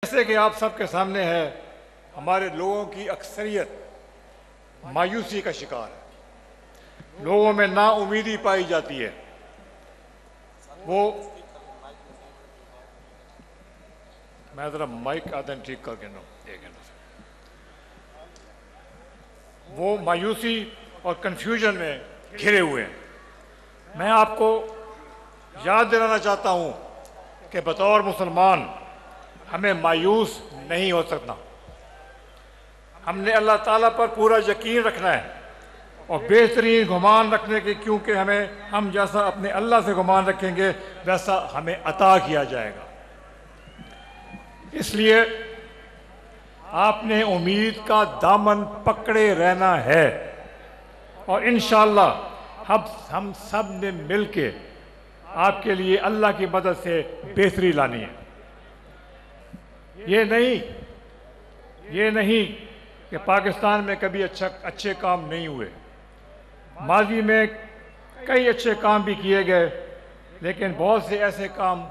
جیسے کہ آپ سب کے سامنے ہے، ہمارے لوگوں کی اکثریت مایوسی کا شکار ہے، لوگوں میں نا امیدی پائی جاتی ہے۔ میں ذرا مائک آدھن ٹھیک کر کے وہ مایوسی اور کنفیوژن میں گھرے ہوئے ہیں۔ میں آپ کو یاد دلانا چاہتا ہوں کہ بطور مسلمان ہمیں مایوس نہیں ہو سکنا۔ ہم نے اللہ تعالیٰ پر پورا یقین رکھنا ہے اور بہترین گمان رکھنے کی، کیونکہ ہم جیسا اپنے اللہ سے گمان رکھیں گے ویسا ہمیں عطا کیا جائے گا۔ اس لیے آپ نے امید کا دامن پکڑے رہنا ہے اور انشاءاللہ ہم سب نے مل کے آپ کے لیے اللہ کی مدد سے بہتری لانی ہے۔ یہ نہیں کہ پاکستان میں کبھی اچھے کام نہیں ہوئے، ماضی میں کئی اچھے کام بھی کیے گئے، لیکن بہت سے ایسے کام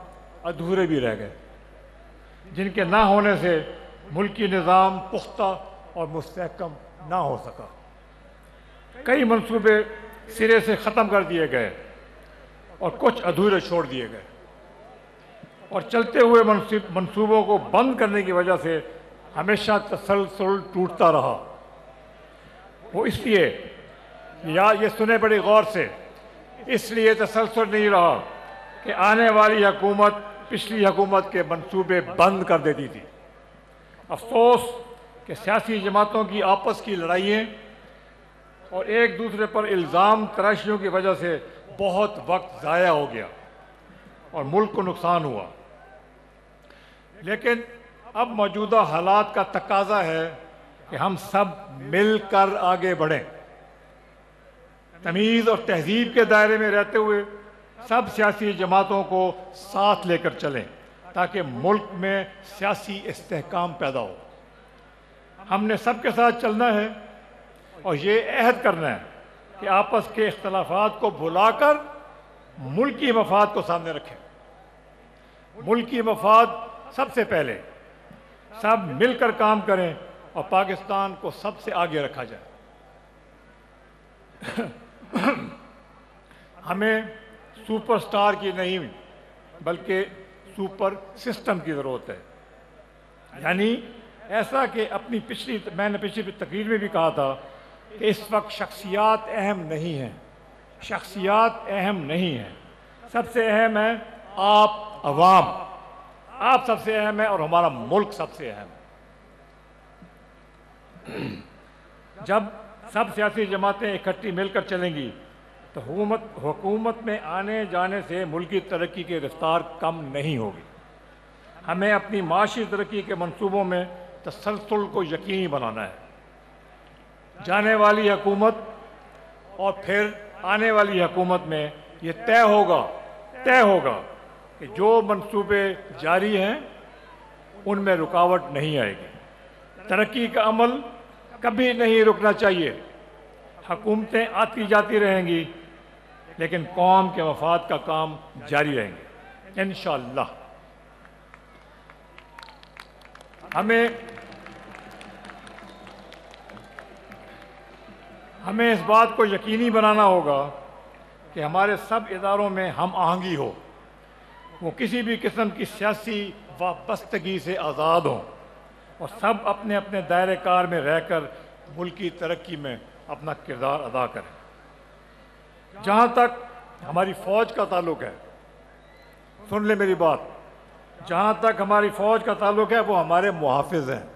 ادھورے بھی رہ گئے جن کے نہ ہونے سے ملکی نظام پختہ اور مستحکم نہ ہو سکا۔ کئی منصوبے سرے سے ختم کر دیے گئے اور کچھ ادھورے چھوڑ دیے گئے، اور چلتے ہوئے منصوبوں کو بند کرنے کی وجہ سے ہمیشہ تسلسل ٹوٹتا رہا۔ وہ اس لیے یہ سنے بڑی غور سے، اس لیے تسلسل نہیں رہا کہ آنے والی حکومت پچھلی حکومت کے منصوبے بند کر دیتی تھی۔ افسوس کہ سیاسی جماعتوں کی آپس کی لڑائیاں اور ایک دوسرے پر الزام تراشیوں کی وجہ سے بہت وقت ضائع ہو گیا اور ملک کو نقصان ہوا۔ لیکن اب موجودہ حالات کا تقاضا ہے کہ ہم سب مل کر آگے بڑھیں، تمیز اور تہذیب کے دائرے میں رہتے ہوئے سب سیاسی جماعتوں کو ساتھ لے کر چلیں تاکہ ملک میں سیاسی استحکام پیدا ہو۔ ہم نے سب کے ساتھ چلنا ہے اور یہ عہد کرنا ہے کہ آپس کے اختلافات کو بھلا کر ملکی مفاد کو سامنے رکھیں۔ ملکی مفاد سب سے پہلے، سب مل کر کام کریں اور پاکستان کو سب سے آگے رکھا جائے۔ ہمیں سپر سٹار کی نہیں بلکہ سپر سسٹم کی ضرورت ہے، یعنی ایسا کہ میں نے پچھلی تقریر میں بھی کہا تھا کہ اس وقت شخصیات اہم نہیں ہیں، شخصیات اہم نہیں ہیں، سب سے اہم ہے آپ عوام، آپ سب سے اہم ہے اور ہمارا ملک سب سے اہم ہے۔ جب سب سیاسی جماعتیں اکٹھی مل کر چلیں گی تو حکومت میں آنے جانے سے ملکی ترقی کی رفتار کم نہیں ہوگی۔ ہمیں اپنی معاشی ترقی کے منصوبوں میں تسلسل کو یقینی بنانا ہے۔ جانے والی حکومت اور پھر آنے والی حکومت میں یہ طے ہوگا کہ جو منصوبے جاری ہیں ان میں رکاوٹ نہیں آئے گی۔ ترقی کا عمل کبھی نہیں رکنا چاہیے۔ حکومتیں آتی جاتی رہیں گی لیکن قوم کے مفاد کا کام جاری رہیں گے انشاءاللہ۔ ہمیں اس بات کو یقینی بنانا ہوگا کہ ہمارے سب اداروں میں ہم آہنگی ہو، وہ کسی بھی قسم کی سیاسی وابستگی سے آزاد ہوں اور سب اپنے اپنے دائرہ کار میں رہ کر ملکی ترقی میں اپنا کردار ادا کریں۔ جہاں تک ہماری فوج کا تعلق ہے، سن لیں میری بات، جہاں تک ہماری فوج کا تعلق ہے وہ ہمارے محافظ ہیں۔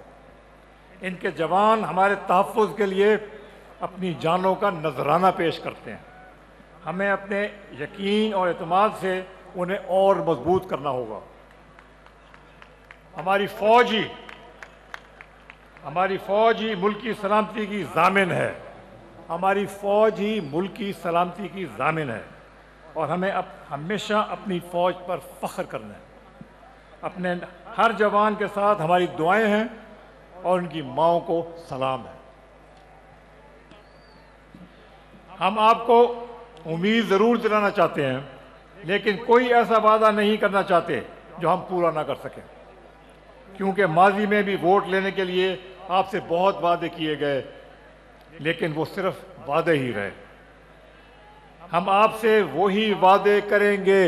ان کے جوان ہمارے تحفظ کے لیے اپنی جانوں کا نذرانہ پیش کرتے ہیں۔ ہمیں اپنے یقین اور اعتماد سے انہیں اور مضبوط کرنا ہوگا۔ ہماری فوج ہی ملکی سلامتی کی ضامن ہے، ہماری فوج ہی ملکی سلامتی کی ضامن ہے اور ہمیں ہمیشہ اپنی فوج پر فخر کرنا ہے۔ اپنے ہر جوان کے ساتھ ہماری دعائیں ہیں اور ان کی ماؤں کو سلام ہے۔ ہم آپ کو امید ضرور دلانا چاہتے ہیں لیکن کوئی ایسا وعدہ نہیں کرنا چاہتے جو ہم پورا نہ کر سکیں۔ کیونکہ ماضی میں بھی ووٹ لینے کے لیے آپ سے بہت وعدے کیے گئے، لیکن وہ صرف وعدے ہی رہے۔ ہم آپ سے وہی وعدے کریں گے،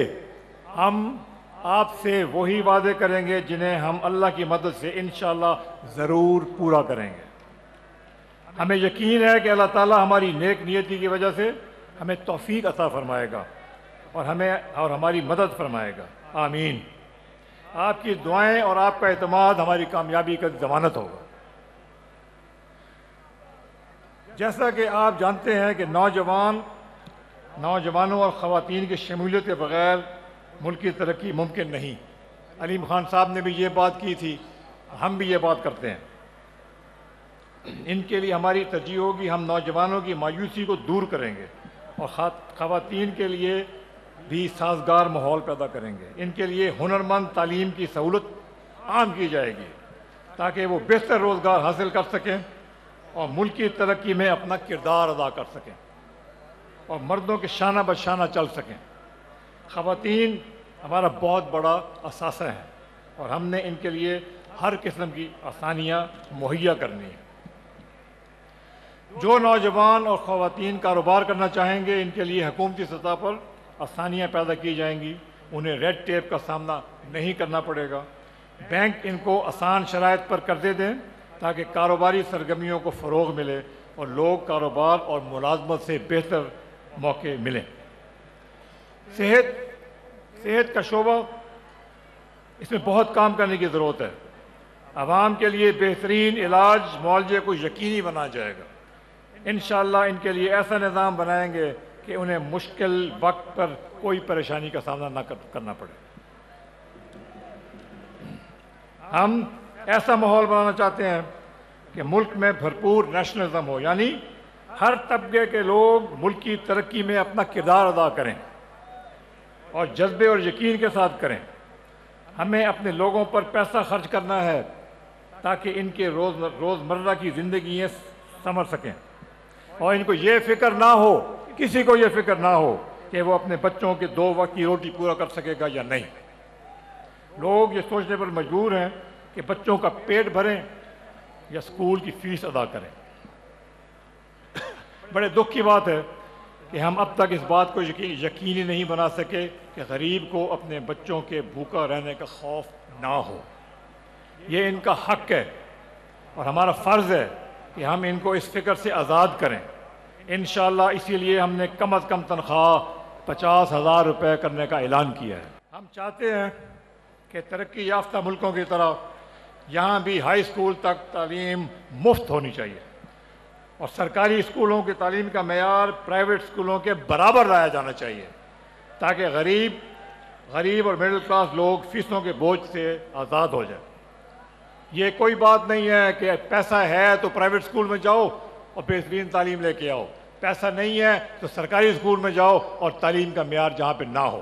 ہم آپ سے وہی وعدے کریں گے جنہیں ہم اللہ کی مدد سے انشاءاللہ ضرور پورا کریں گے۔ ہمیں یقین ہے کہ اللہ تعالیٰ ہماری نیک نیتی کی وجہ سے ہمیں توفیق عطا فرمائے گا اور ہماری مدد فرمائے گا، آمین۔ آپ کی دعائیں اور آپ کا اعتماد ہماری کامیابی کا ضمانت ہوگا۔ جیسا کہ آپ جانتے ہیں کہ نوجوانوں اور خواتین کی شمولیت کے بغیر ملک کی ترقی ممکن نہیں۔ علیم خان صاحب نے بھی یہ بات کی تھی، ہم بھی یہ بات کرتے ہیں۔ ان کے لیے ہماری ترجیح ہوگی، ہم نوجوانوں کی مایوسی کو دور کریں گے اور خواتین کے لیے بھی سازگار ماحول پیدا کریں گے۔ ان کے لیے ہنرمند تعلیم کی سہولت عام کی جائے گی تاکہ وہ بہتر روزگار حاصل کر سکیں اور ملک کی ترقی میں اپنا کردار ادا کر سکیں اور مردوں کے شانہ بشانہ چل سکیں۔ خواتین ہمارا بہت بڑا اثاثہ ہیں اور ہم نے ان کے لیے ہر قسم کی آسانیاں مہیا کرنی ہیں۔ جو نوجوان اور خواتین کاروبار کرنا چاہیں گے، ان کے لیے حکومتی سطح پر آسانیاں پیدا کی جائیں گی، انہیں ریڈ ٹیپ کا سامنا نہیں کرنا پڑے گا۔ بینک ان کو آسان شرائط پر قرضے دیں تاکہ کاروباری سرگرمیوں کو فروغ ملے اور لوگ کاروبار اور ملازمت سے بہتر موقع ملیں۔ صحت کا شعبہ، اس میں بہت کام کرنے کی ضرورت ہے۔ عوام کے لیے بہترین علاج معالجے کو یقینی بنایا جائے گا۔ انشاءاللہ ان کے لیے ایسا نظام بنائیں گے کہ انہیں مشکل وقت پر کوئی پریشانی کا سامنا نہ کرنا پڑے۔ ہم ایسا ماحول بنانا چاہتے ہیں کہ ملک میں بھرپور نیشنلزم ہو، یعنی ہر طبقے کے لوگ ملک کی ترقی میں اپنا کردار ادا کریں اور جذبے اور یقین کے ساتھ کریں۔ ہمیں اپنے لوگوں پر پیسہ خرچ کرنا ہے تاکہ ان کے روزمرہ کی زندگیاں سنور سکیں اور ان کو یہ فکر نہ ہو، کسی کو یہ فکر نہ ہو کہ وہ اپنے بچوں کے 2 وقت کی روٹی پورا کر سکے گا یا نہیں۔ لوگ یہ سوچنے پر مجبور ہیں کہ بچوں کا پیٹ بھریں یا اسکول کی فیس ادا کریں۔ بڑے دکھ کی بات ہے کہ ہم اب تک اس بات کو یقینی نہیں بنا سکے کہ غریب کو اپنے بچوں کے بھوکا رہنے کا خوف نہ ہو۔ یہ ان کا حق ہے اور ہمارا فرض ہے کہ ہم ان کو اس فکر سے آزاد کریں۔ انشاءاللہ اسی لیے ہم نے کم از کم تنخواہ 50,000 روپے کرنے کا اعلان کیا ہے۔ ہم چاہتے ہیں کہ ترقی یافتہ ملکوں کی طرح یہاں بھی ہائی اسکول تک تعلیم مفت ہونی چاہیے اور سرکاری اسکولوں کی تعلیم کا معیار پرائیویٹ اسکولوں کے برابر لایا جانا چاہیے تاکہ غریب اور مڈل کلاس لوگ فیسوں کے بوجھ سے آزاد ہو جائیں۔ یہ کوئی بات نہیں ہے کہ پیسہ ہے تو پرائیویٹ اسکول میں جاؤ اور بہترین تعلیم لے کے آؤ، پیسہ نہیں ہے تو سرکاری اسکول میں جاؤ اور تعلیم کا معیار جہاں پہ نہ ہو۔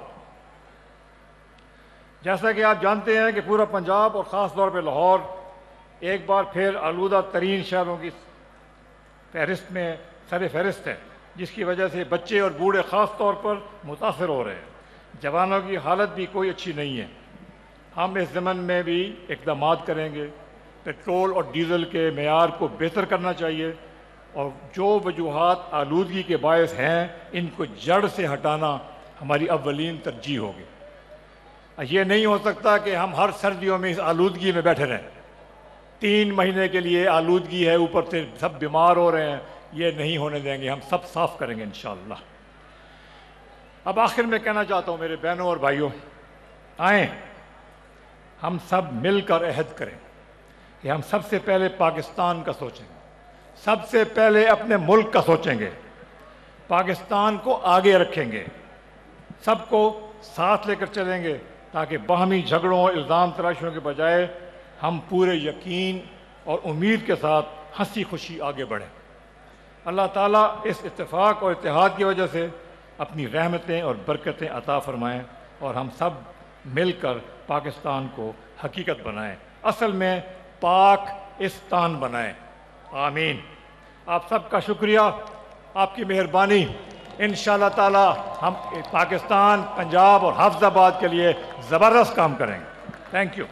جیسا کہ آپ جانتے ہیں کہ پورا پنجاب اور خاص طور پہ لاہور ایک بار پھر آلودہ ترین شہروں کی فہرست میں سر فہرست ہے، جس کی وجہ سے بچے اور بوڑھے خاص طور پر متاثر ہو رہے ہیں۔ جوانوں کی حالت بھی کوئی اچھی نہیں ہے۔ ہم اس ضمن میں بھی اقدامات کریں گے۔ پیٹرول اور ڈیزل کے معیار کو بہتر کرنا چاہیے اور جو وجوہات آلودگی کے باعث ہیں ان کو جڑ سے ہٹانا ہماری اولین ترجیح ہوگی۔ یہ نہیں ہو سکتا کہ ہم ہر سردیوں میں اس آلودگی میں بیٹھے رہیں۔ 3 مہینے کے لیے آلودگی ہے، اوپر سے سب بیمار ہو رہے ہیں، یہ نہیں ہونے دیں گے، ہم سب صاف کریں گے انشاءاللہ۔ اب آخر میں کہنا چاہتا ہوں میرے بہنوں اور بھائیوں، آئیں ہم سب مل کر عہد کریں کہ ہم سب سے پہلے پاکستان کا سوچیں گے، سب سے پہلے اپنے ملک کا سوچیں گے، پاکستان کو آگے رکھیں گے، سب کو ساتھ لے کر چلیں گے تاکہ باہمی جھگڑوں اور الزام تراشیوں کے بجائے ہم پورے یقین اور امید کے ساتھ ہنسی خوشی آگے بڑھیں۔ اللہ تعالیٰ اس اتفاق اور اتحاد کی وجہ سے اپنی رحمتیں اور برکتیں عطا فرمائیں اور ہم سب مل کر پاکستان کو حقیقت بنائیں، اصل میں پاکستان بنائیں، آمین۔ آپ سب کا شکریہ، آپ کی مہربانی۔ انشاءاللہ تعالی ہم پاکستان، پنجاب اور حافظ آباد کے لیے زبردست کام کریں گے۔ Thank you.